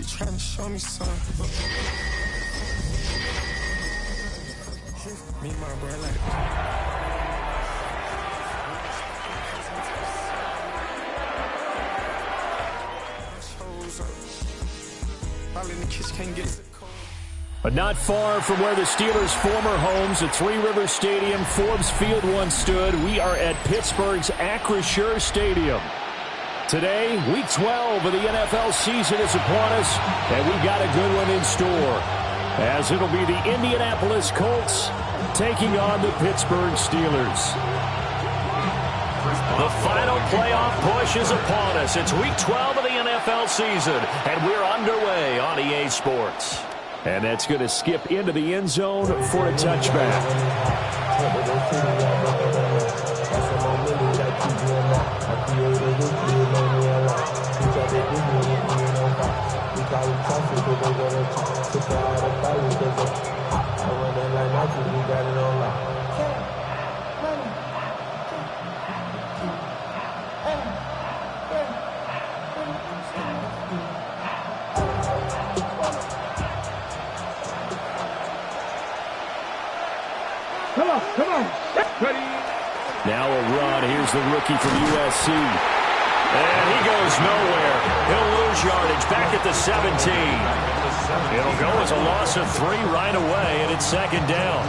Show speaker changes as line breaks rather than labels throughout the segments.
keep trying to show me something. Me and my bro like.
But not far from where the Steelers' former homes at Three Rivers Stadium, Forbes Field once stood, we are at Pittsburgh's Acrisure Stadium. Today, Week 12 of the NFL season is upon us, and we got a good one in store, as it'll be the Indianapolis Colts taking on the Pittsburgh Steelers. The final playoff push is upon us. It's Week 12 of the NFL season, and we're underway on EA Sports. And that's going to skip into the end zone for a touchback.
Come on. Ready.
Now a run. Here's the rookie from USC. And he goes nowhere. He'll lose yardage back at the 17. It'll go as a loss of 3 right away, and it's second down.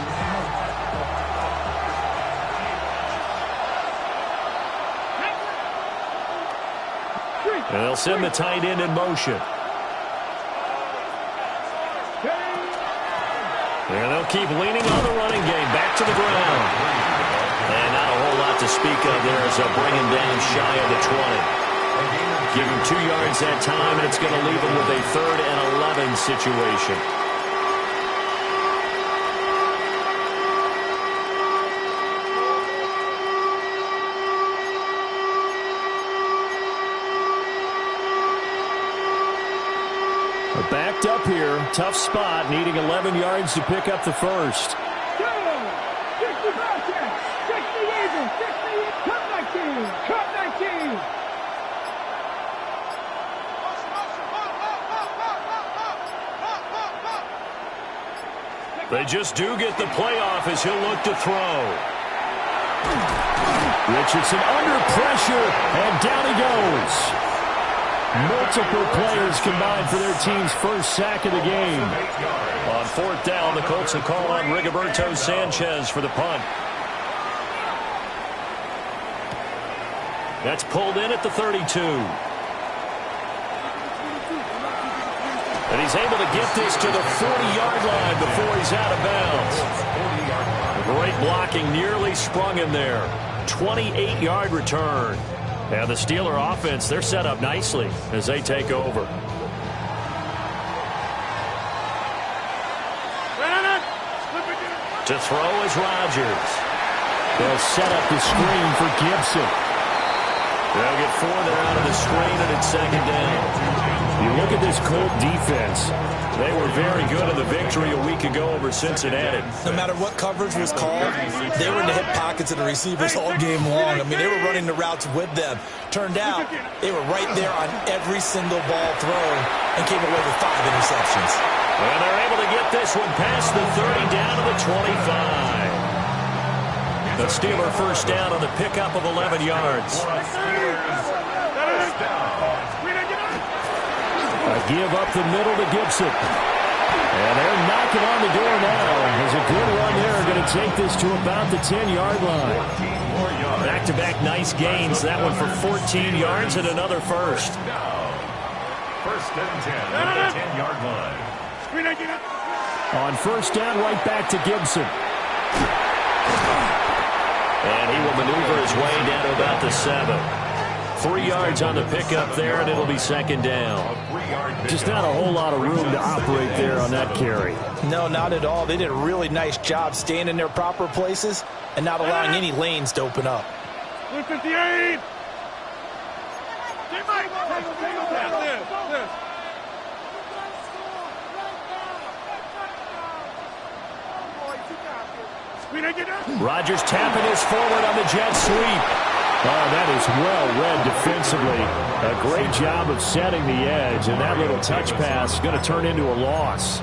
And they'll send the tight end in motion. And they'll keep leaning on the running game. Back to the ground. And not a whole lot to speak of there as they'll bring him down shy of the 20. Give him 2 yards that time, and it's going to leave him with a 3rd and 11 situation. Backed up here. Tough spot. Needing 11 yards to pick up the first. They just do get the playoff as he'll look to throw. Richardson under pressure, and down he goes. Multiple players combined for their team's first sack of the game. On 4th down, the Colts will call on Rigoberto Sanchez for the punt. That's pulled in at the 32. And he's able to get this to the 40-yard line before he's out of bounds. Great blocking, nearly sprung him there. 28-yard return. Now the Steeler offense, they're set up nicely as they take over. To throw is Rodgers. They'll set up the screen for Gibson. They'll get 4 there out of the screen, and it's second down. You look at this Colt defense. They were very good in the victory a week ago over Cincinnati.
No matter what coverage was called, they were in the hip pockets of the receivers all game long. I mean, they were running the routes with them. Turned out, they were right there on every single ball thrown and came away with 5 interceptions.
And they're able to get this one past the 30 down to the 25. The Steeler first down on the pickup of 11 yards. A give up the middle to Gibson. And they're knocking on the door now. There's a good run there. Going to take this to about the 10-yard line. Back-to-back nice gains. That one for 14 yards and another first.
First and 10 at the 10-yard line.
On first down, right back to Gibson. And he will maneuver his way down to about the 7. 3 yards on the pickup there, and it'll be second down. Just not a whole lot of room to operate there on that carry.
No, not at all. They did a really nice job staying in their proper places and not allowing any lanes to open up.
58.
Rodgers tapping this forward on the jet sweep. Oh, that is well read defensively. A great job of setting the edge, and that little touch pass is going to turn into a loss.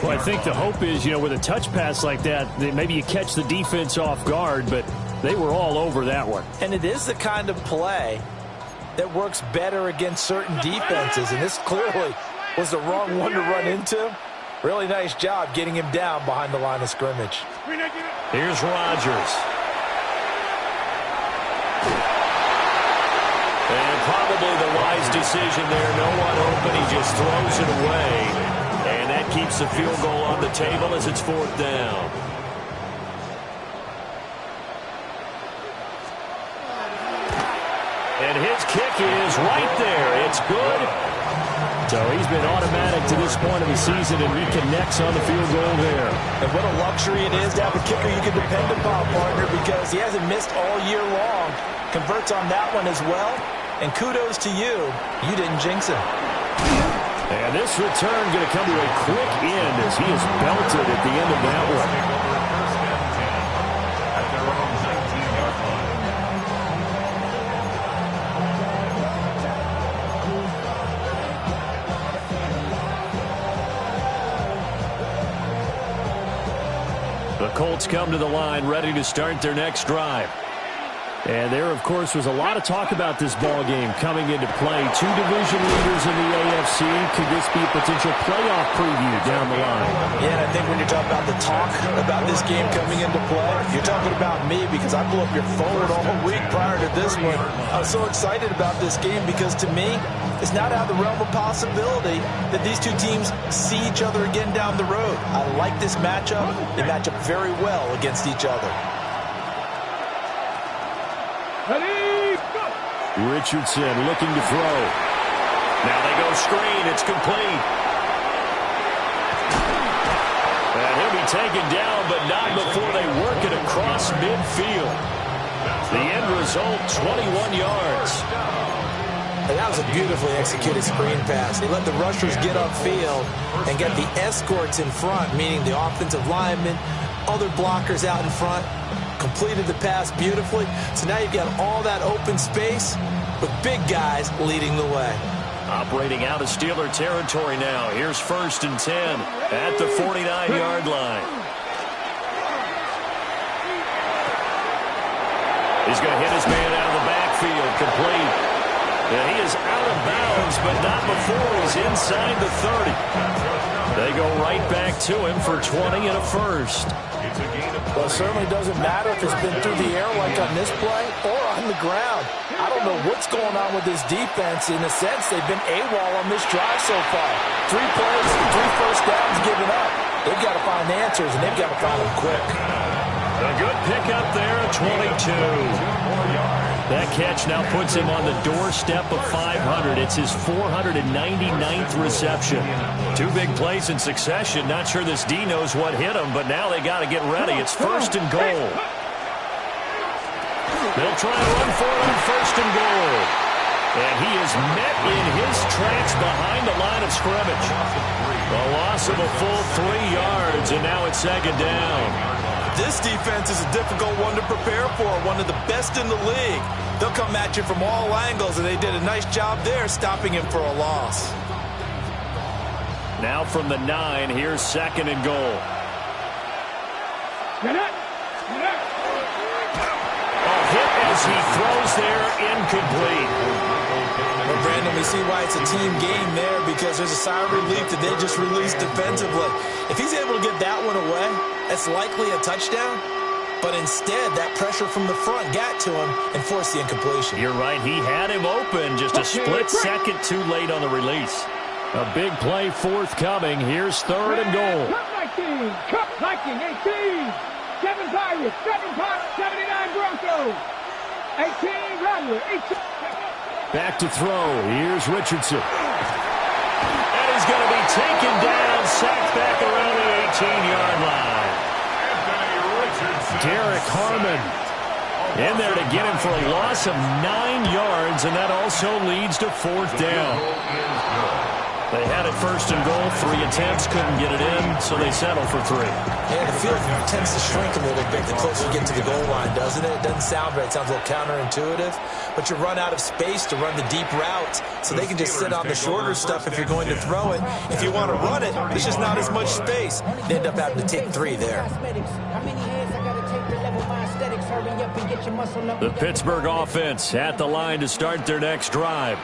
Well, I think the hope is, with a touch pass like that, maybe you catch the defense off guard, but they were all over that one.
And it is the kind of play that works better against certain defenses, and this clearly was the wrong one to run into. Really nice job getting him down behind the line of scrimmage.
Here's Rodgers. And probably the wise decision there. No one open. He just throws it away. And that keeps the field goal on the table as it's 4th down. And his kick is right there. It's good. So he's been automatic to this point of the season, and he connects on the field goal there.
And what a luxury it is to have a kicker you can depend upon, partner, because he hasn't missed all year long. Converts on that one as well. And kudos to you. You didn't jinx him.
And this return going to come to a quick end as he is belted at the end of that one.
At their own 19-yard line.
The Colts come to the line ready to start their next drive. And there, of course, was a lot of talk about this ball game coming into play. 2 division leaders in the AFC. Could this be a potential playoff preview down the line?
Yeah, and I think when you're talking about the talk about this game coming into play, you're talking about me because I blew up your phone all week prior to this one. I was so excited about this game because, to me, it's not out of the realm of possibility that these two teams see each other again down the road. I like this matchup. They match up very well against each other.
Richardson looking to throw. Now they go screen. It's complete. And he'll be taken down, but not before they work it across midfield. The end result, 21 yards.
And that was a beautifully executed screen pass. He let the rushers get upfield and get the escorts in front, meaning the offensive linemen, other blockers out in front. Completed the pass beautifully. So now you've got all that open space with big guys leading the way.
Operating out of Steeler territory now. Here's 1st and 10 at the 49-yard line. He's going to hit his man out of the backfield. Complete. Yeah, he is out of bounds, but not before he's inside the 30. They go right back to him for 20 and a first.
Well, it certainly doesn't matter if it's been through the air like on this play or on the ground. I don't know what's going on with this defense. In a sense, they've been AWOL on this drive so far. 3 plays, 3 first downs given up. They've got to find answers, and they've got to find them quick.
A good pickup there, 22. That catch now puts him on the doorstep of 500. It's his 499th reception. 2 big plays in succession. Not sure this D knows what hit him, but now they got to get ready. It's 1st and goal. They'll try to run for it on 1st and goal. And he is met in his tracks behind the line of scrimmage. A loss of a full 3 yards, and now it's 2nd down.
This defense is a difficult one to prepare for, one of the best in the league. They'll come at you from all angles, and they did a nice job there stopping him for a loss.
Now from the 9, here's 2nd and goal. A hit as he throws there, incomplete.
Well, Brandon, we see why it's a team game there because there's a sigh of relief that they just released defensively. If he's able to get that one away, that's likely a touchdown. But instead, that pressure from the front got to him and forced the incompletion.
You're right. He had him open. Just a split second too late on the release. A big play forthcoming. Here's 3rd and goal.
Cup 19, 18. 7 Pirates, 7 Pirates, 79 Broncos. 18 Rattler, 18.
Back to throw. Here's Richardson. And he's going to be taken down, sacked back around the 18-yard line. Derek Harmon in there to get him for a loss of 9 yards, and that also leads to 4th down. They had it first and goal. 3 attempts, couldn't get it in, so they settle for 3.
Yeah, the field tends to shrink a little bit the closer you get to the goal line, doesn't it? It doesn't sound right. It sounds a little counterintuitive. But you run out of space to run the deep routes, so they can just sit on the shorter stuff if you're going to throw it. If you want to run it, there's just not as much space. They end up having to take 3 there.
The Pittsburgh offense at the line to start their next drive.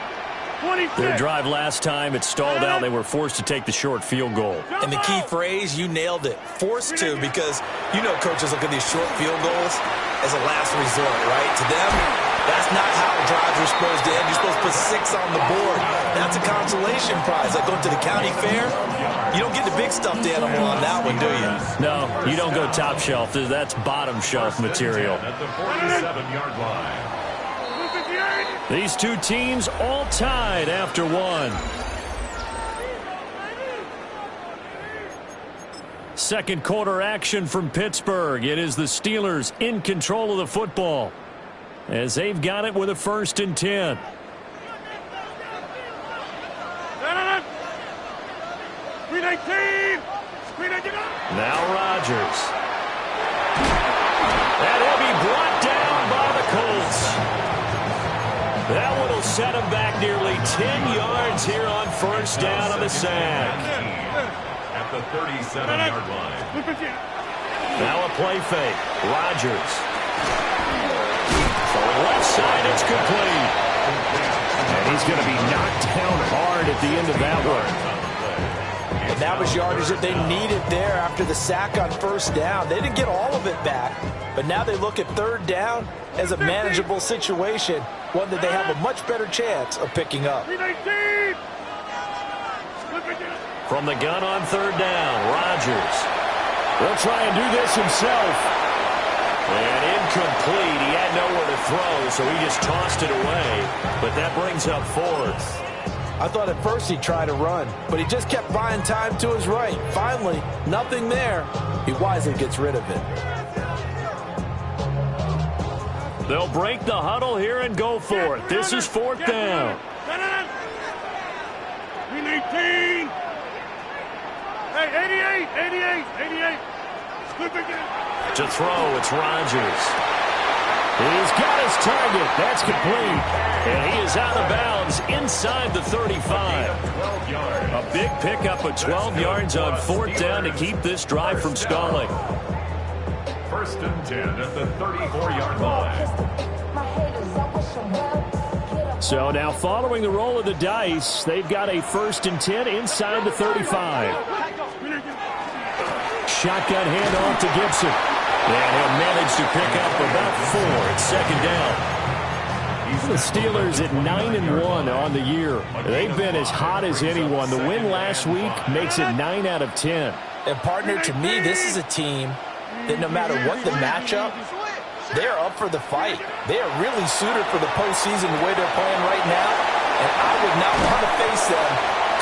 Their drive last time, it stalled out. They were forced to take the short field goal.
And the key phrase, you nailed it. Forced to, because you know coaches look at these short field goals as a last resort, right? To them, that's not how drives are supposed to end. You're supposed to put 6 on the board. That's a consolation prize. Like going to the county fair, you don't get the big stuffed animal on that one, do you?
No, you don't go top shelf. That's bottom shelf material.
At the 47-yard line.
These two teams all tied after 1. Second quarter action from Pittsburgh. It is the Steelers in control of the football as they've got it with a 1st and 10. Now Rodgers. And he'll be brought down by the Colts. That one will set him back nearly 10 yards here on 1st down on the sack.
At the 37-yard line.
Now a play fake. Rodgers. For the left side, it's complete. And he's going to be knocked down hard at the end of that one.
And that was yardage that they needed there after the sack on 1st down. They didn't get all of it back, but now they look at 3rd down as a manageable situation, one that they have a much better chance of picking up.
From the gun on 3rd down, Rodgers will try and do this himself. And incomplete. He had nowhere to throw, so he just tossed it away. But that brings up 4th.
I thought at first he'd try to run, but he just kept buying time to his right. Finally, nothing there. He wisely gets rid of it.
They'll break the huddle here and go for it. This is 4th down.
18. Hey, 88.
To throw, it's Rodgers. He's got his target. That's complete. And he is out of bounds inside the 35. A big pickup of 12 yards on 4th down to keep this drive from stalling.
1st and 10 at the 34-yard line.
So now following the roll of the dice, they've got a 1st and 10 inside the 35. Shotgun handoff to Gibson. And he'll manage to pick up about 4 at 2nd down. The Steelers at 9-1 on the year. They've been as hot as anyone. The win last week makes it 9 out of 10.
And partner, to me, this is a team that no matter what the matchup, they're up for the fight. They are really suited for the postseason the way they're playing right now. And I would not want to face them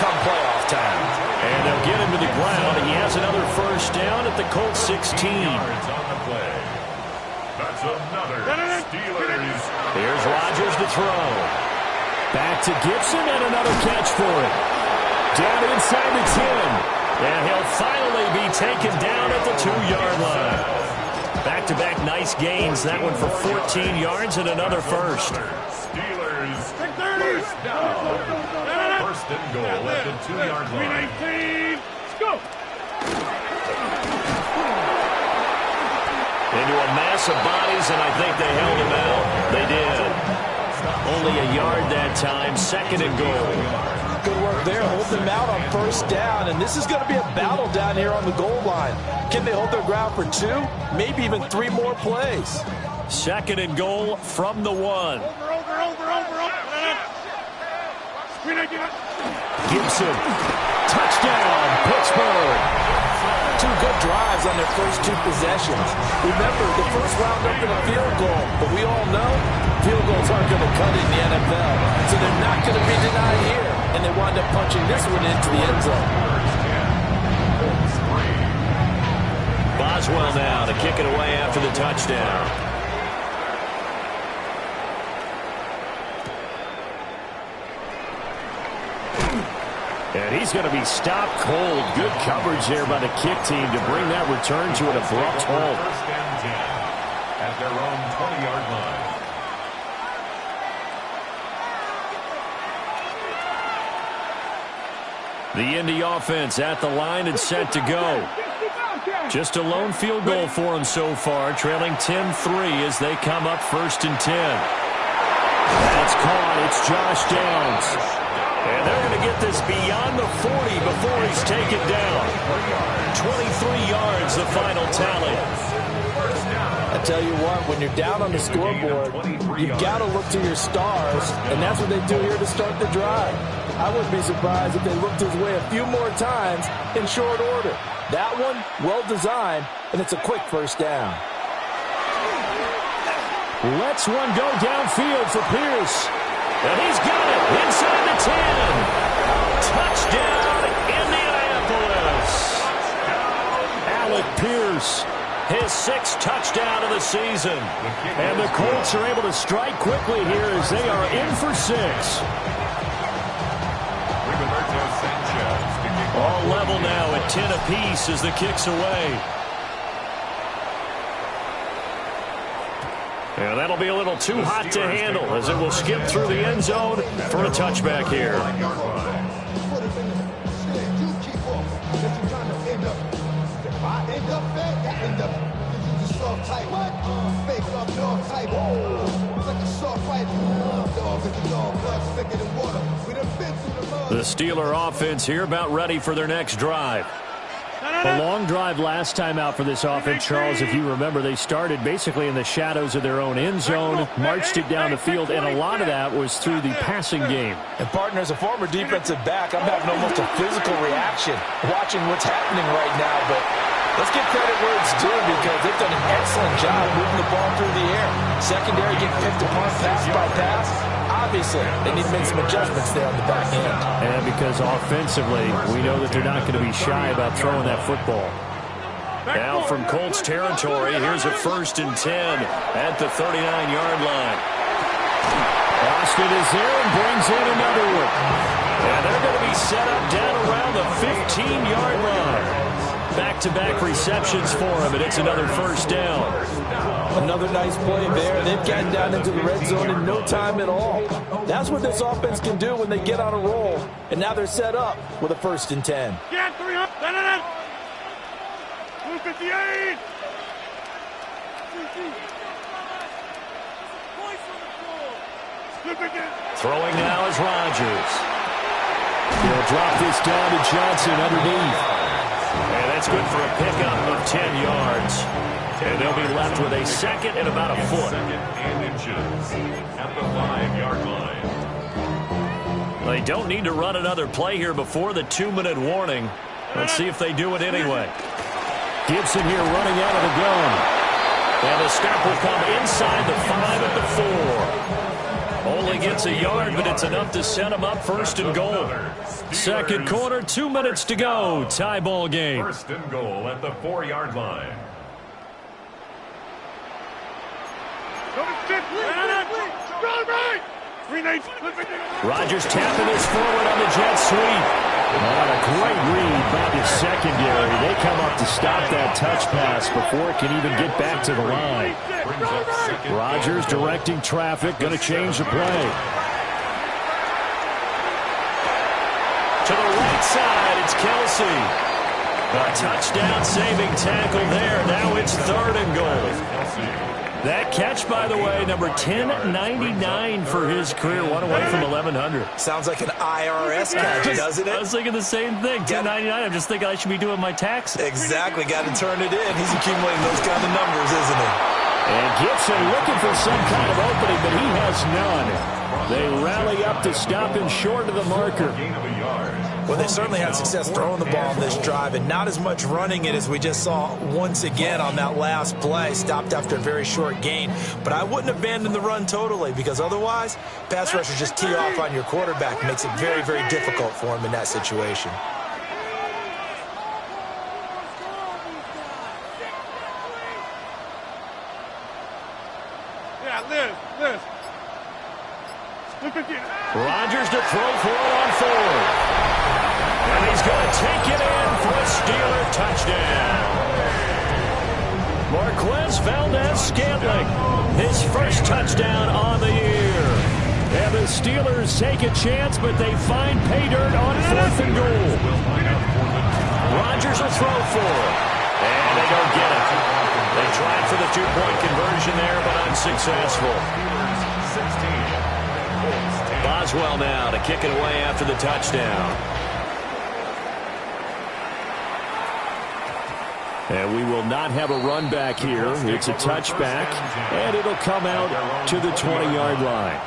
come playoff time.
And they'll get him to the ground. And he has another 1st down at the Colts 16.
Yards on the play. That's another Steelers.
Here's Rodgers to throw. Back to Gibson and another catch for it. Down inside the 10. And he'll finally be taken down at the 2-yard line. Back-to-back nice gains. That one for 14 yards and another 1st.
Steelers. 1st down. 1st and goal at the 2-yard line.
18. Go.
Into a mass of bodies, and I think they held him out. They did. Only a yard that time. 2nd and goal.
Good work there. Hold them out on 1st down, and this is going to be a battle down here on the goal line. Can they hold their ground for 2, maybe even 3 more plays?
2nd and goal from the 1. Gibson. Touchdown, Pittsburgh.
2 good drives on their first 2 possessions. Remember, the first wound up in a field goal, but we all know field goals aren't going to cut it in the NFL, so they're not going to be denied here, and they wind up punching this one into the end zone.
Boswell now to kick it away after the touchdown. And he's going to be stopped cold. Good coverage there by the kick team to bring that return to an abrupt halt.
First and 10 at their own 20-yard line.
The Indy offense at the line and set to go. Just a lone field goal for them so far, trailing 10-3 as they come up first and 10. That's caught. It's Josh Downs. And they're going to get this beyond the 40 before he's taken down. 23 yards, the final tally.
I tell you what, when you're down on the scoreboard, you've got to look to your stars, and that's what they do here to start the drive. I wouldn't be surprised if they looked his way a few more times in short order. That one, well designed, and it's a quick first down.
Lets one go downfield for Pierce. And he's got it inside the 10. Touchdown, Indianapolis. Alec Pierce, his 6th touchdown of the season. And the Colts are able to strike quickly here as they are in for 6. All level now at 10 apiece as the kick's away. And that'll be a little too hot to handle as it will skip through the end zone for a touchback here. The Steeler offense here about ready for their next drive. A long drive last time out for this offense, Charles. If you remember, they started basically in the shadows of their own end zone, marched it down the field, and a lot of that was through the passing game.
And, partner, as a former defensive back, I'm having almost a physical reaction watching what's happening right now. But let's give credit where it's due because they've done an excellent job moving the ball through the air. Secondary getting picked apart pass by pass. Obviously, they need to make some adjustments there on the back end.
And because offensively, we know that they're not going to be shy about throwing that football. Now from Colts territory, here's a 1st and 10 at the 39-yard line. Austin is there and brings in another one. And they're going to be set up down around the 15-yard line. Back-to-back receptions for him, and it's another first down.
Another nice play there. They've gotten down into the red zone in no time at all. That's what this offense can do when they get on a roll. And now they're set up with a 1st and 10.
Get 300. 258.
Throwing now is Rodgers. He'll drop this down to Johnson underneath. And that's good for a pickup of 10 yards. And they'll be left with a 2nd and about a foot.
2nd and inches at the 5-yard line.
They don't need to run another play here before the 2-minute warning. Let's see if they do it anyway. Gibson here running out of the gun. And the stop will come inside the 5 at the 4. Only gets a yard, but it's enough to set him up 1st and goal. Second quarter, 2 minutes to go. Tie ball game.
1st and goal at the 4-yard line.
Rodgers tapping this forward on the jet sweep. And a great read by the secondary. They come up to stop that touch pass before it can even get back to the line. Rodgers directing traffic, going to change the play. To the right side, it's Kelsey. A touchdown saving tackle there. Now it's 3rd and goal. That catch, by the way, number 1099 for his career, one away from 1,100.
Sounds like an IRS catch, doesn't it?
I was thinking the same thing, 1099. I'm just thinking I should be doing my taxes.
Exactly, got to turn it in. He's accumulating those kind of numbers, isn't he?
And Gibson looking for some kind of opening, but he has none. They rally up to stop him short of the marker.
Well, they certainly had success throwing the ball on this drive and not as much running it as we just saw once again on that last play. Stopped after a very short gain. But I wouldn't abandon the run totally because otherwise, pass rushers just tee off on your quarterback. It makes it very, very difficult for him in that situation.
Liz.
Rodgers to throw for it on 4. touchdown. Marquez Valdez-Scantling, his first touchdown on the year. And the Steelers take a chance, but they find pay dirt on 4th and goal. Rodgers will throw for it. And they don't get it. They tried for the two-point conversion there, but unsuccessful. Boswell now to kick it away after the touchdown. And we will not have a run back here. It's a touchback, and it'll come out to the 20-yard line.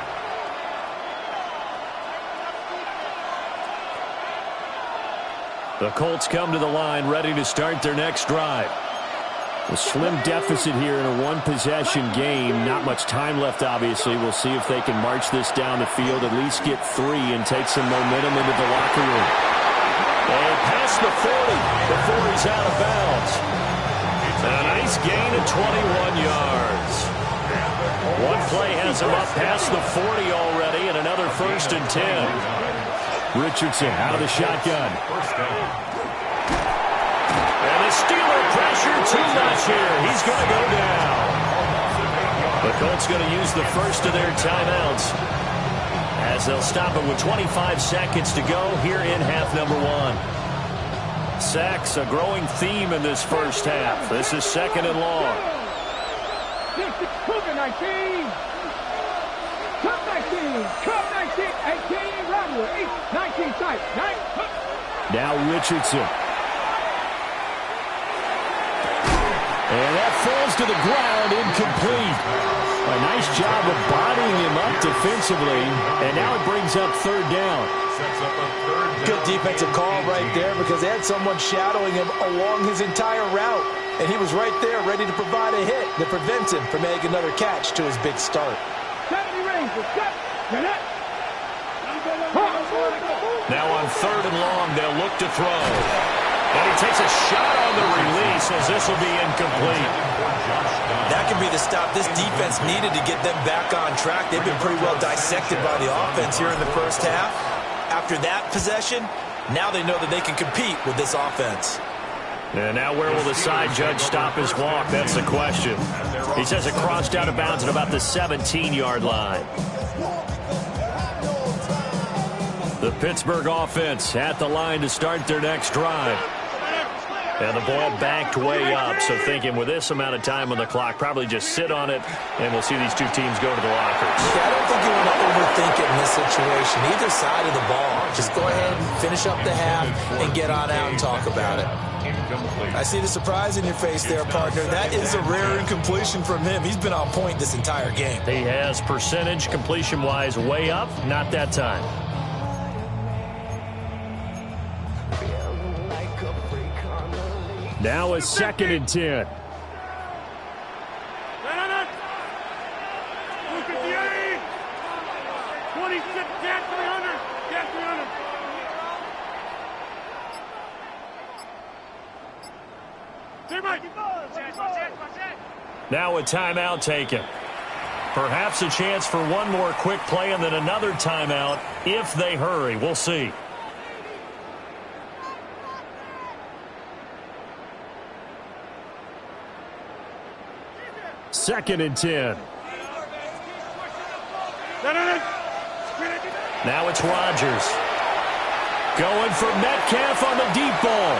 The Colts come to the line ready to start their next drive. A slim deficit here in a one-possession game. Not much time left, obviously. We'll see if they can march this down the field, at least get 3 and take some momentum into the locker room. And past the 40 before he's out of bounds. A nice gain of 21 yards. One play has him up past the 40 already, and another 1st and 10. Richardson out of the shotgun. And the Steeler pressure too much here. He's going to go down. The Colts going to use the first of their timeouts as they'll stop it with 25 seconds to go here in half number 1. Sacks, a growing theme in this first half. This is 2nd and long.
19. Cup 19. Cup 19. 18. Rodwell. 19 sight.
Now Richardson. And that falls to the ground, incomplete. A nice job of bodying him up defensively, and now it brings up 3rd down.
Good defensive call right there because they had someone shadowing him along his entire route, and he was right there ready to provide a hit that prevents him from making another catch to his big start.
Now on 3rd and long, they'll look to throw. And he takes a shot on the release as this will be incomplete.
That could be the stop this defense needed to get them back on track. They've been pretty well dissected by the offense here in the first half. After that possession, now they know that they can compete with this offense.
And now where will the side judge stop his walk? That's the question. He says it crossed out of bounds at about the 17-yard line. The Pittsburgh offense at the line to start their next drive. And the ball backed way up, so thinking with this amount of time on the clock, probably just sit on it, and we'll see these two teams go to the lockers.
Yeah, I don't think you want to overthink it in this situation. Either side of the ball. Just go ahead and finish up the half and get on out and talk about it. I see the surprise in your face there, partner. That is a rare incompletion from him. He's been on point this entire game.
He has percentage completion-wise way up, not that time. Now a 2nd and 10.
258. 26, get 300. Get 300.
Now a timeout taken. Perhaps a chance for one more quick play and then another timeout if they hurry. We'll see. Second and 10. Now it's Rodgers. Going for Metcalf on the deep ball.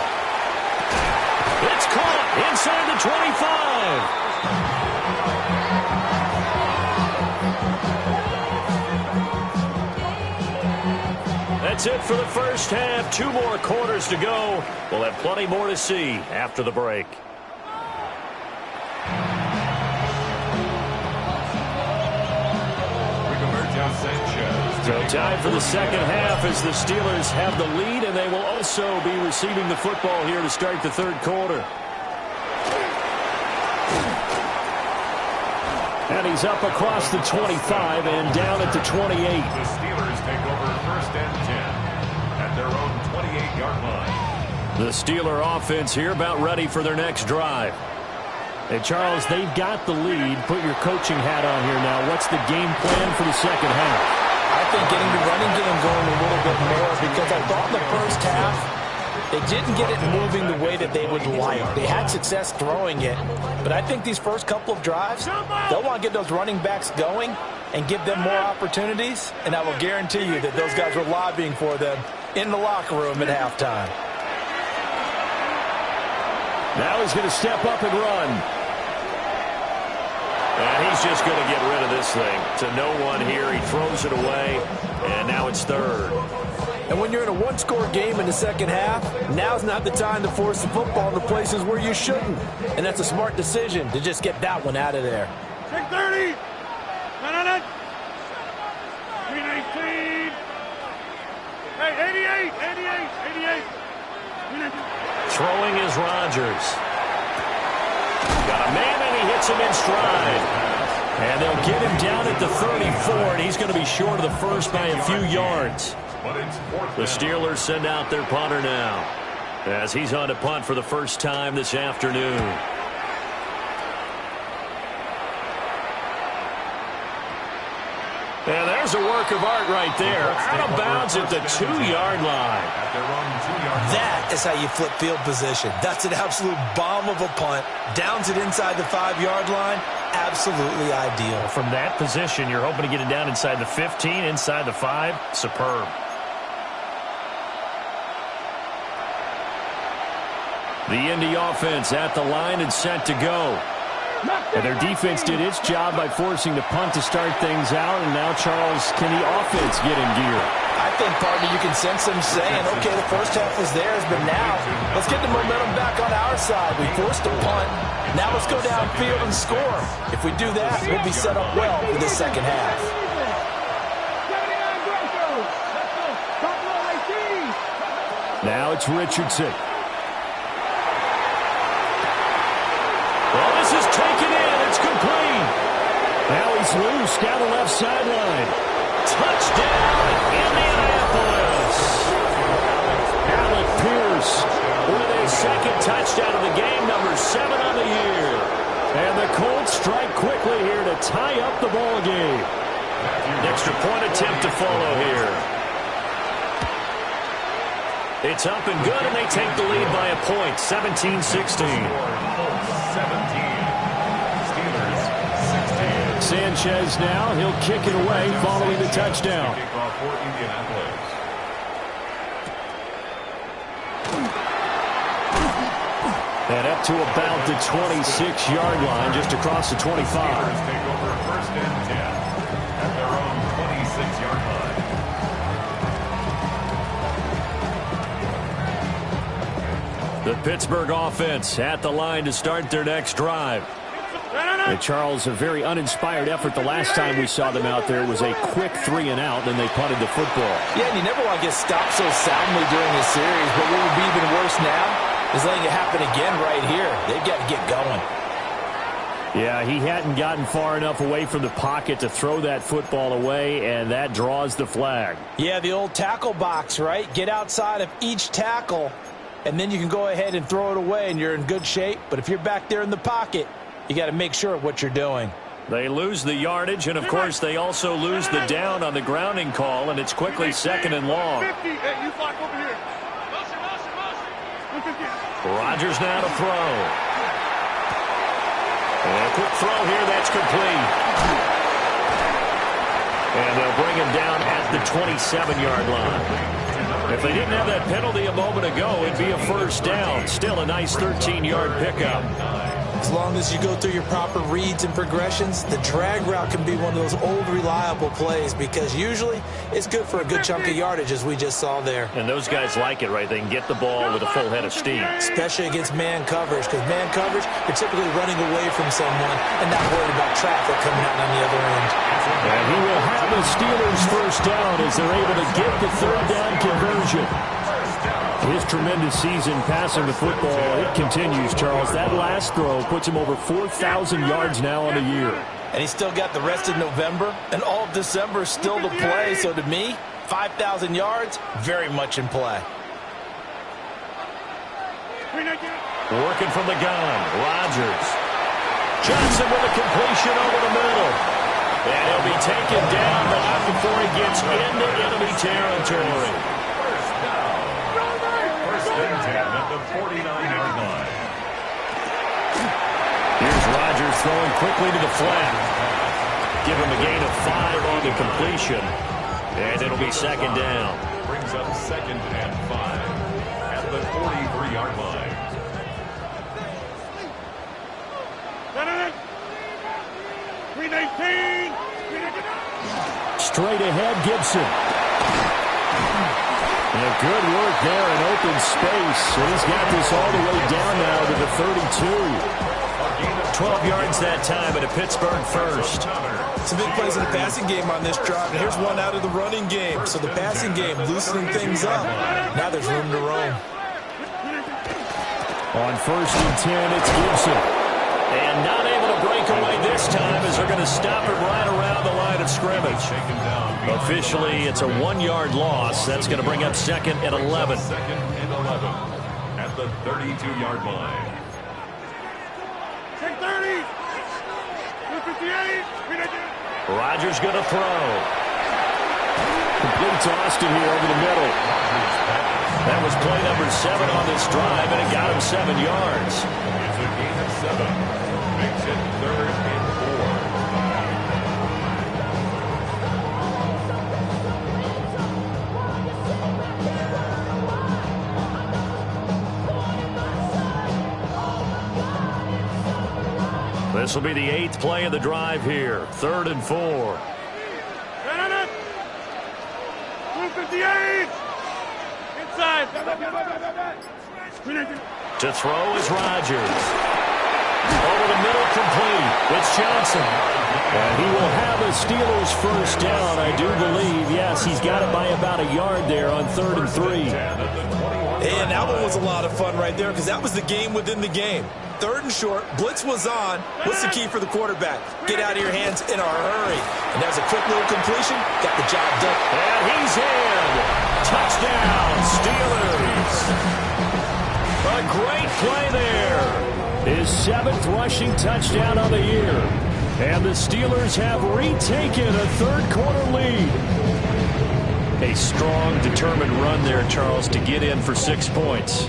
It's caught inside the 25. That's it for the first half. 2 more quarters to go. We'll have plenty more to see after the break. So time for the second half as the Steelers have the lead, and they will also be receiving the football here to start the 3rd quarter. And he's up across the 25 and down at the 28.
The Steelers take over 1st and 10 at their own 28-yard line.
The Steeler offense here about ready for their next drive. Hey, Charles, they've got the lead. Put your coaching hat on here now. What's the game plan for the second half?
I think getting the running game going a little bit more because I thought in the first half They didn't get it moving the way that they would like. They had success throwing it, but I think these first couple of drives, they'll want to get those running backs going and give them more opportunities, and I will guarantee you that those guys were lobbying for them in the locker room at halftime.
Now he's going to step up and run. And he's just going to get rid of this thing to no one here. He throws it away, and now it's third.
And when you're in a one-score game in the second half, now's not the time to force the football into places where you shouldn't. And that's a smart decision to just get that one out of there.
6:30. 3:19. Hey, 88.
Throwing is Rodgers. Got a man, and he hits him in stride. And they'll get him down at the 34, and he's going to be short of the first by a few yards. The Steelers send out their punter now, as he's on to punt for the first time this afternoon. And there's a work of art right there. Out of bounds at the 2-yard line.
That is how you flip field position. That's an absolute bomb of a punt. Downs it inside the 5-yard line. Absolutely ideal.
From that position, you're hoping to get it down inside the 15, inside the 5. Superb. The Indy offense at the line and set to go. And their defense did its job by forcing the punt to start things out. And now, Charles, can the offense get in gear?
I think, partner, you can sense them saying, okay, the first half was theirs, but now let's get the momentum back on our side. We forced a punt. Now let's go downfield and score. If we do that, we'll be set up well for the second half.
Now it's Richardson. Well, this is taken in. It's complete. Now he's loose down the left sideline. Touchdown, Indianapolis. Alec Pierce with a second touchdown of the game, number 7 on the year. And the Colts strike quickly here to tie up the ball game. Extra point attempt to follow here. It's up and good, and they take the lead by a point, 17-16.
17. Steelers 16.
Sanchez now, he'll kick it away following the touchdown.
Kickoff for Indianapolis.
And up to about the 26-yard line, just across the 25.
Steelers take over first and 10 at their own 26-yard line.
The Pittsburgh offense at the line to start their next drive. And Charles, a very uninspired effort the last time we saw them out there. It was a quick 3-and-out, then they punted the football.
Yeah, and you never want to get stopped so soundly during this series, but what would be even worse now is letting it happen again right here. They've got to get going.
Yeah, he hadn't gotten far enough away from the pocket to throw that football away, and that draws the flag.
Yeah, the old tackle box, right? Get outside of each tackle, and then you can go ahead and throw it away, and you're in good shape. But if you're back there in the pocket, you got to make sure of what you're doing.
They lose the yardage, and, of course, they also lose the down on the grounding call, and it's quickly 2nd and long.
50. Hey, you flock over here.
Rodgers now to throw. And a quick throw here, that's complete. And they'll bring him down at the 27-yard line. If they didn't have that penalty a moment ago, it'd be a first down. Still a nice 13-yard pickup.
As long as you go through your proper reads and progressions, the drag route can be one of those old reliable plays because usually it's good for a good chunk of yardage, as we just saw there.
And those guys like it, right? They can get the ball with a full head of steam.
Especially against man coverage, because man coverage, you're typically running away from someone and not worried about traffic coming out on the other end.
And he will have the Steelers first down as they're able to get the third down conversion. His tremendous season passing the football, it continues, Charles. That last throw puts him over 4,000 yards now on the year.
And he's still got the rest of November and all of December still to play. So to me, 5,000 yards, very much in play.
Working from the gun, Rodgers. Johnson with a completion over the middle. And he'll be taken down, but not before he gets into enemy territory. throwing quickly to the flat. Give him a gain of 5 on the completion. And it'll be second down.
Brings up 2nd and 5 at the 43-yard line.
Straight ahead, Gibson. And good work there in open space. And he's got this all the way down now to the 32. 12 yards that time at a Pittsburgh first.
Some big plays in the passing game on this drive. And here's one out of the running game. So the passing game loosening things up. Now there's room to roam.
On 1st and 10, it's Gibson. And not able to break away this time as they're going to stop it right around the line of scrimmage. Officially, it's a 1-yard loss. That's going to bring up 2nd and 11.
2nd and 11 at the 32-yard line.
Check 30. 258.
Rodgers going to throw. Complete to Austin here over the middle. That was play number 7 on this drive, and it got him 7 yards.
It's a gain of 7. Makes it 3rd and 4.
This will be the 8th play of the drive here. 3rd and 4.
258. Inside.
To throw is Rodgers. Over the middle, complete. It's Johnson. And he will have a Steelers first down, I do believe. Yes, he's got it by about a yard there on 3rd and 3.
And that one was a lot of fun right there because that was the game within the game. 3rd and short, blitz was on. What's the key for the quarterback? Get out of your hands in a hurry. And there's a quick little completion. Got the job done.
And he's in. Touchdown, Steelers. A great play there. His 7th rushing touchdown on the year. And the Steelers have retaken a 3rd quarter lead. A strong, determined run there, Charles, to get in for 6 points.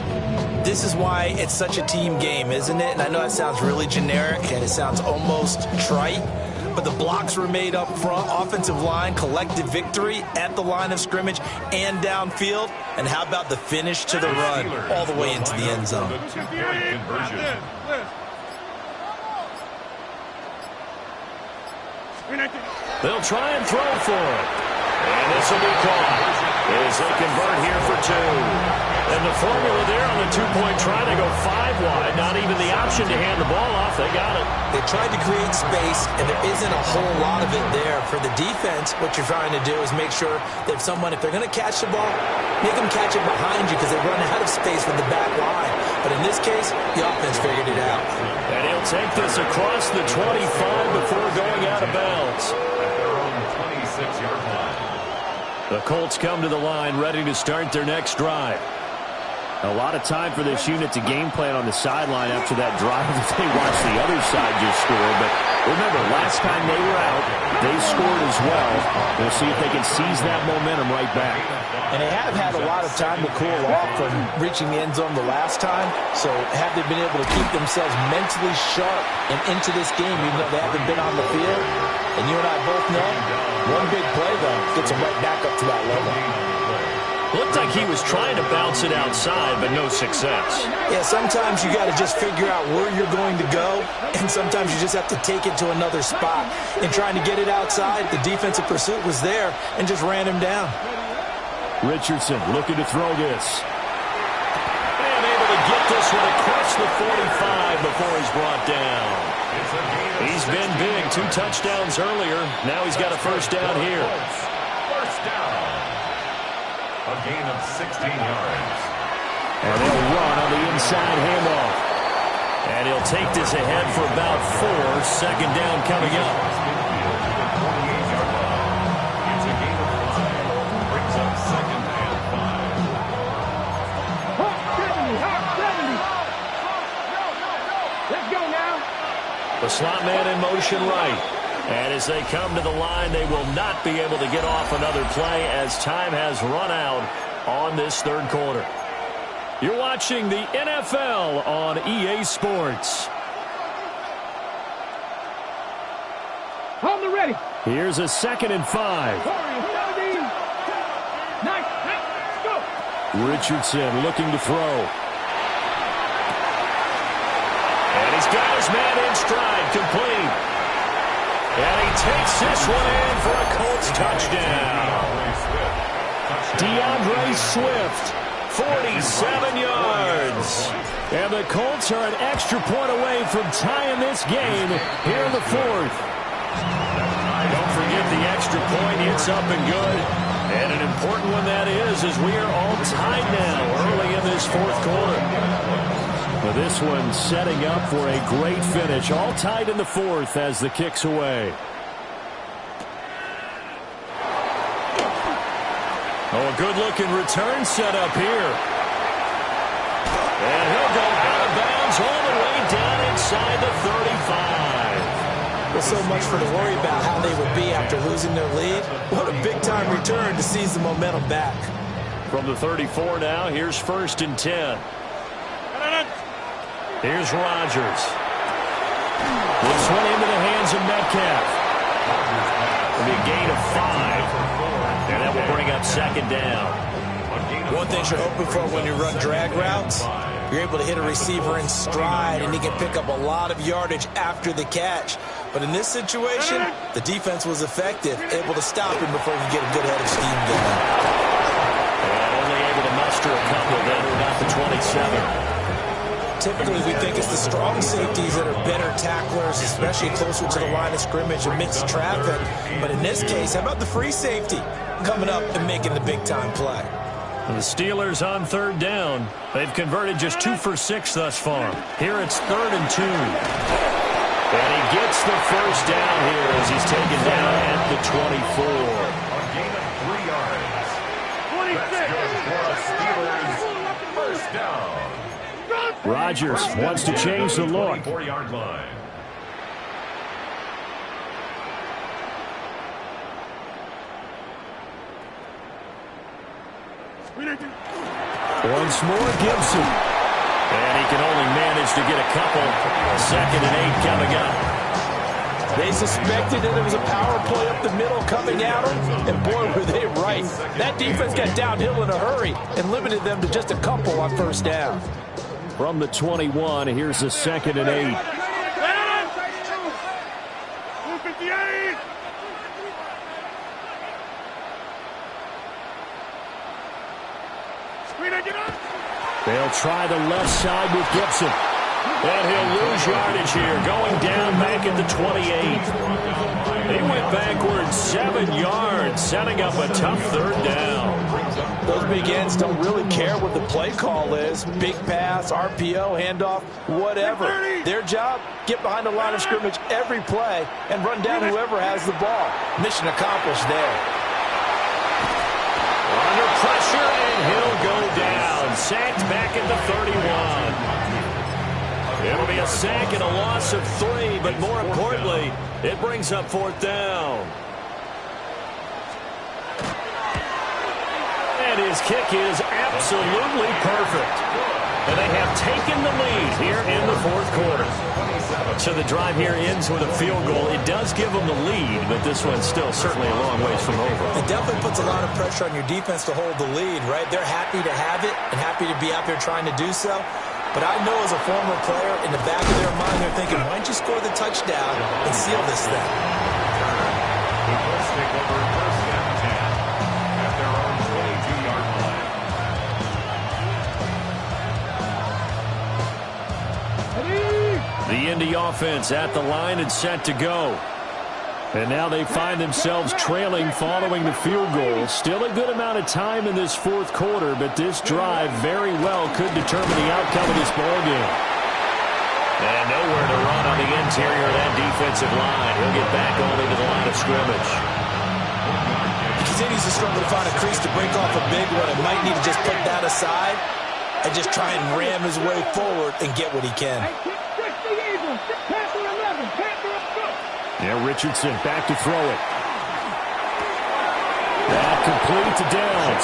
This is why it's such a team game, isn't it? And I know that sounds really generic and it sounds almost trite, but the blocks were made up front, offensive line, collective victory at the line of scrimmage and downfield. And how about the finish to the run all the way into the end zone?
They'll try and throw for it. And this will be caught as they convert here for 2. And the formula there on the 2-point try, they go 5 wide. Not even the option to hand the ball off. They got it.
They tried to create space, and there isn't a whole lot of it there. For the defense, what you're trying to do is make sure that if they're going to catch the ball, make them catch it behind you because they run out of space with the back line. But in this case, the offense figured it out.
And he'll take this across the 25 before going out of bounds.
At their own 26-yard line.
The Colts come to the line ready to start their next drive. A lot of time for this unit to game plan on the sideline after that drive that they watched the other side just score. But remember, last time they were out, they scored as well. We'll see if they can seize that momentum right back.
And they have had a lot of time to cool off from reaching the end zone the last time. So have they been able to keep themselves mentally sharp and into this game, even though they haven't been on the field? And you and I both know, one big play, though, gets them right back up to that level.
Looked like he was trying to bounce it outside, but no success.
Yeah, sometimes you got to just figure out where you're going to go, and sometimes you just have to take it to another spot. In trying to get it outside, the defensive pursuit was there and just ran him down.
Richardson looking to throw this. And able to get this one across the 45 before he's brought down. He's been big, 2 touchdowns earlier. Now he's got a first down here.
First down. A gain of 16 yards.
And they'll run on the inside handoff. And he'll take this ahead for about 4. Second down coming up.
It's a gain of 5. Brings up 2nd and 5.
Let's go now.
The slot man in motion right. And as they come to the line, they will not be able to get off another play as time has run out on this 3rd quarter. You're watching the NFL on EA Sports.
ready.
Here's a 2nd and 5.
Nice. Go.
Richardson looking to throw. And he's got his man in stride, complete. And he takes this one in for a Colts touchdown. DeAndre Swift, 47 yards. And the Colts are an extra point away from tying this game here in the 4th. Don't forget the extra point. It's up and good. And an important one that is, as we are all tied now early in this 4th quarter. Well, this one setting up for a great finish. All tied in the 4th as the kick's away. Oh, a good-looking return set up here. And he'll go out of bounds all the way down inside the 35.
Well, so much for to worry about how they would be after losing their lead. What a big-time return to seize the momentum back.
From the 34 now, here's 1st and 10. Here's Rodgers. This one into the hands of Metcalf. It'll be a gain of 5. And that will bring up 2nd down.
One thing you're hoping for when you run drag routes, you're able to hit a receiver in stride, and he can pick up a lot of yardage after the catch. But in this situation, the defense was effective, able to stop him before he could get a good head of steam going.
And only able to muster a couple then about the 27.
Typically, we think it's the strong safeties that are better tacklers, especially closer to the line of scrimmage amidst traffic. But in this case, how about the free safety coming up and making the big-time play?
The Steelers on 3rd down. They've converted just 2 for 6 thus far. Here it's 3rd and 2. And he gets the 1st down here as he's taken down at the 24.
A gain of 3 yards. That's good for a Steelers 1st down.
Rodgers wants to change the look.
24-yard line.
Once more, Gibson. And he can only manage to get a couple. 2nd and 8 coming up.
They suspected that it was a power play up the middle coming at them, and boy, were they right. That defense got downhill in a hurry and limited them to just a couple on 1st down.
From the 21, here's a 2nd and 8. They'll try the left side with Gibson. And he'll lose yardage here, going down back at the 28. He went backwards 7 yards, setting up a tough 3rd down.
Those big ends don't really care what the play call is. Big pass, RPO, handoff, whatever. Their job, get behind the line of scrimmage every play and run down whoever has the ball. Mission accomplished there.
Under pressure, and he'll go down. Sacked back at the 31. It'll be a sack and a loss of 3, but more importantly, it brings up 4th down. And his kick is absolutely perfect. And they have taken the lead here in the 4th quarter. So the drive here ends with a field goal. It does give them the lead, but this one's still certainly a long ways from over.
It definitely puts a lot of pressure on your defense to hold the lead, right? They're happy to have it and happy to be out there trying to do so. But I know as a former player, in the back of their mind, they're thinking, why don't you score the touchdown and seal this thing?
The Colts take over 1st and 10 at their own 22-yard line.
The Indy offense at the line and set to go. And now they find themselves trailing following the field goal. Still a good amount of time in this 4th quarter, but this drive very well could determine the outcome of this ballgame. And nowhere to run on the interior of that defensive line. He'll get back only to the line of scrimmage.
He continues to struggle to find a crease to break off a big one and might need to just put that aside and just try and ram his way forward and get what he can.
Yeah, Richardson back to throw it. That complete to Downs.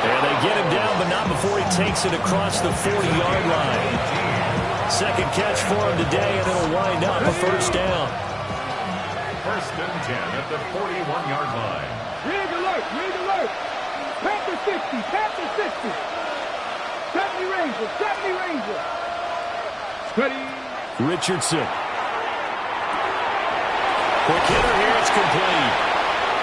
And they get him down, but not before he takes it across the 40-yard line. Second catch for him today, and it'll wind up a 1st down.
First and 10 at the 41-yard line.
Rig alert, rig alert. Panther 60, Panther 60. 70 Ranger, 70 Ranger. Steady.
Richardson. Quick hitter here, it's complete.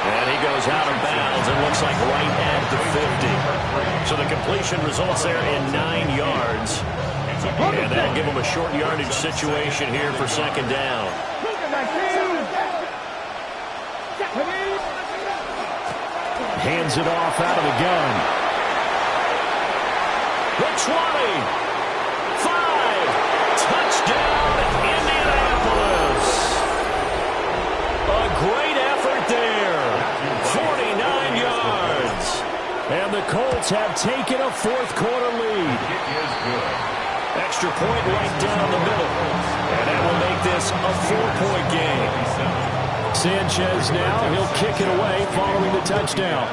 And he goes out of bounds. It looks like right at the 50. So the completion results there in 9 yards. And that'll give him a short yardage situation here for second down. Hands it off out of the gun. The 20. 5. Touchdown, Indianapolis. A great effort there. 49 yards. And the Colts have taken a fourth-quarter lead. Extra point right down the middle. And that will make this a 4-point game. Sanchez now, he'll kick it away following the touchdown.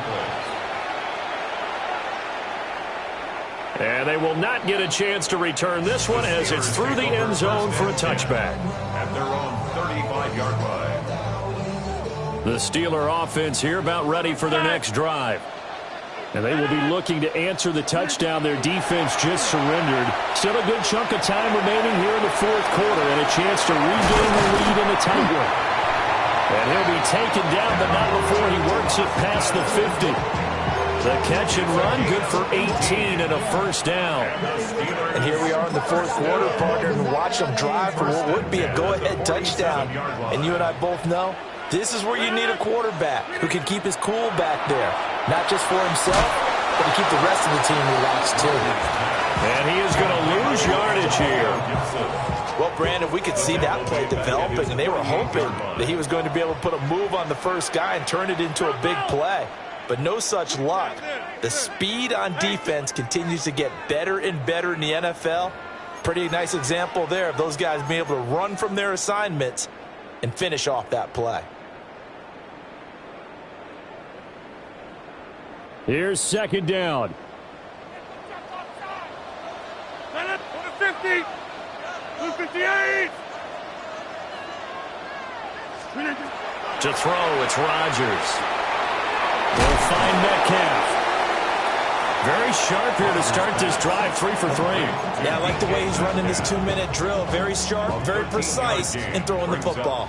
And they will not get a chance to return this one as it's through the end zone for a touchback.
At their own 35-yard line.
The Steeler offense here about ready for their next drive. And they will be looking to answer the touchdown their defense just surrendered. Still a good chunk of time remaining here in the fourth quarter and a chance to regain the lead in the tight one. And he'll be taken down, but not before he works it past the 50. The catch and run, good for 18 and a first down.
And here we are in the fourth quarter, partner, and watch them drive for what would be a go-ahead touchdown. And you and I both know this is where you need a quarterback who can keep his cool back there. Not just for himself, but to keep the rest of the team relaxed, too.
And he is going to lose yardage here.
Well, Brandon, we could see that play developing, and they were hoping that he was going to be able to put a move on the first guy and turn it into a big play. But no such luck. The speed on defense continues to get better and better in the NFL. Pretty nice example there of those guys being able to run from their assignments and finish off that play.
Here's second down.
50. 258.
To throw, it's Rodgers. They'll find Metcalf. Very sharp here to start this drive, 3 for 3.
Yeah, I like the way he's running this 2-minute drill. Very sharp, very precise in throwing the football.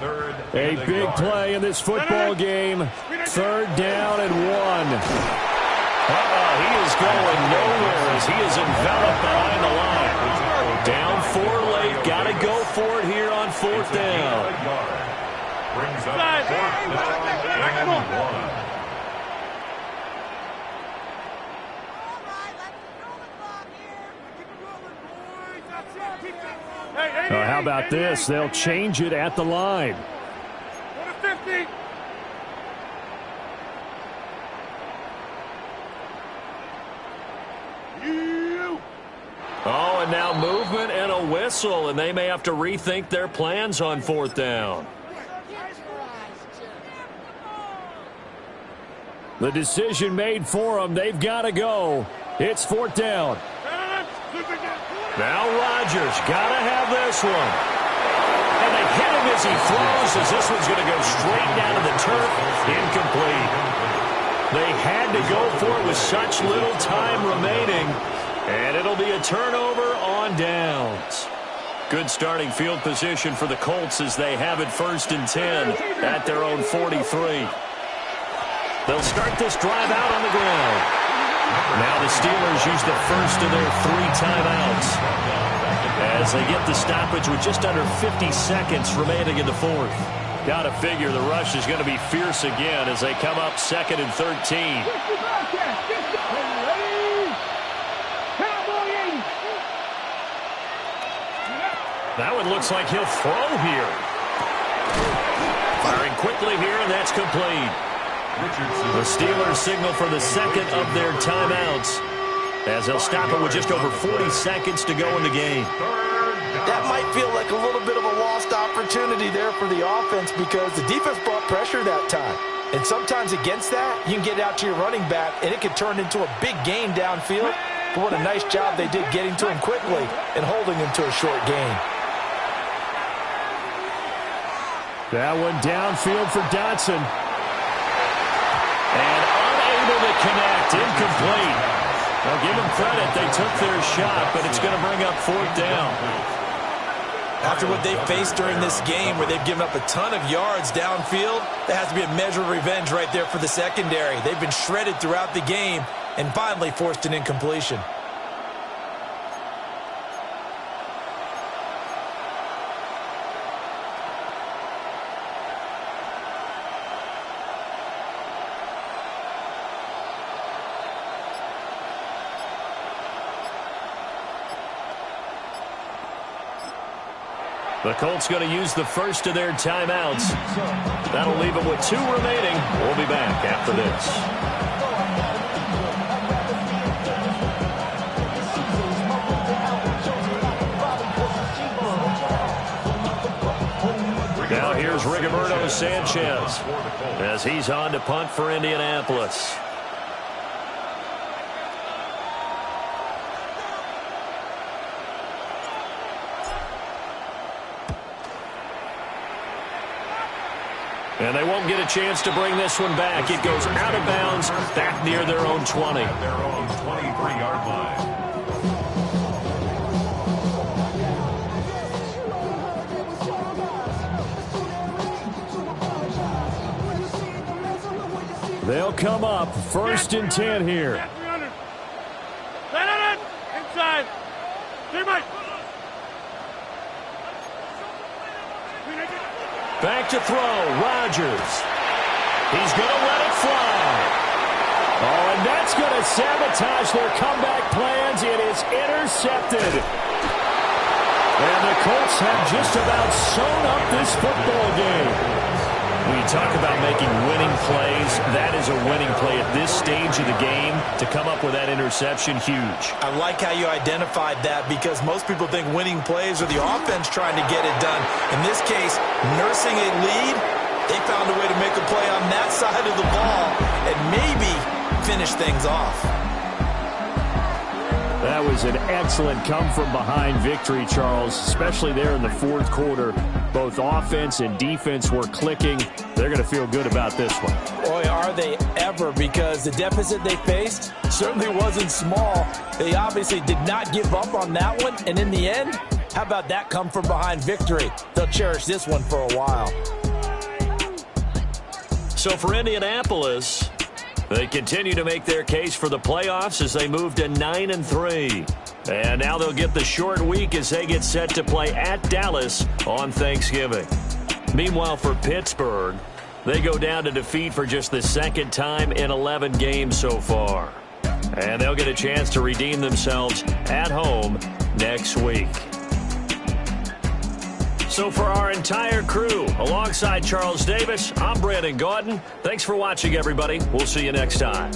A big play in this football game. Third down and 1. He is going nowhere as he is enveloped behind the line. Down 4 late. Got to go for it here on fourth down.
Brings up fourth down and 1.
How about this? They'll change it at the line.
50.
Oh, and now movement and a whistle, and they may have to rethink their plans on fourth down. The decision made for them. They've got to go. It's fourth down. Now Rodgers got to have this one. And they hit him as he throws, as this one's going to go straight down to the turf. Incomplete. They had to go for it with such little time remaining. And it'll be a turnover on downs. Good starting field position for the Colts as they have it 1st and 10 at their own 43. They'll start this drive out on the ground. Now the Steelers use the first of their 3 timeouts as they get the stoppage with just under 50 seconds remaining in the fourth. Got to figure the rush is going to be fierce again as they come up 2nd and 13. That one looks like he'll throw here. Firing quickly here, and that's complete. The Steelers signal for the second of their timeouts as they'll stop it with just over 40 seconds to go in the game.
That might feel like a little bit of a lost opportunity there for the offense because the defense brought pressure that time. And sometimes against that, you can get out to your running back, and it could turn into a big gain downfield. But what a nice job they did getting to him quickly and holding him to a short gain.
That one downfield for Dotson. And unable to connect. Incomplete. Well, give them credit. They took their shot, but it's going to bring up 4th down.
After what they faced during this game where they've given up a ton of yards downfield, there has to be a measure of revenge right there for the secondary. They've been shredded throughout the game and finally forced an incompletion.
The Colts going to use the first of their timeouts. That'll leave them with 2 remaining. We'll be back after this. Now here's Rigoberto Sanchez as he's on to punt for Indianapolis. And they won't get a chance to bring this one back. It goes out of bounds back near their own 20.
Their own 23-yard line.
They'll come up 1st and 10 here.
Inside.
Back to throw, Rodgers. He's going to let it fly. Oh, and that's going to sabotage their comeback plans. It is intercepted. And the Colts have just about sewn up this football game. When you talk about making winning plays, that is a winning play at this stage of the game. To come up with that interception, huge.
I like how you identified that because most people think winning plays are the offense trying to get it done. In this case, nursing a lead, they found a way to make a play on that side of the ball and maybe finish things off.
That was an excellent come-from-behind victory, Charles, especially there in the 4th quarter. Both offense and defense were clicking. They're going to feel good about this one.
Boy, are they ever, because the deficit they faced certainly wasn't small. They obviously did not give up on that one, and in the end, how about that come-from-behind victory? They'll cherish this one for a while.
So for Indianapolis, they continue to make their case for the playoffs as they move to 9-3. And now they'll get the short week as they get set to play at Dallas on Thanksgiving. Meanwhile, for Pittsburgh, they go down to defeat for just the 2nd time in 11 games so far. And they'll get a chance to redeem themselves at home next week. So for our entire crew, alongside Charles Davis, I'm Brandon Gaudin. Thanks for watching, everybody. We'll see you next time.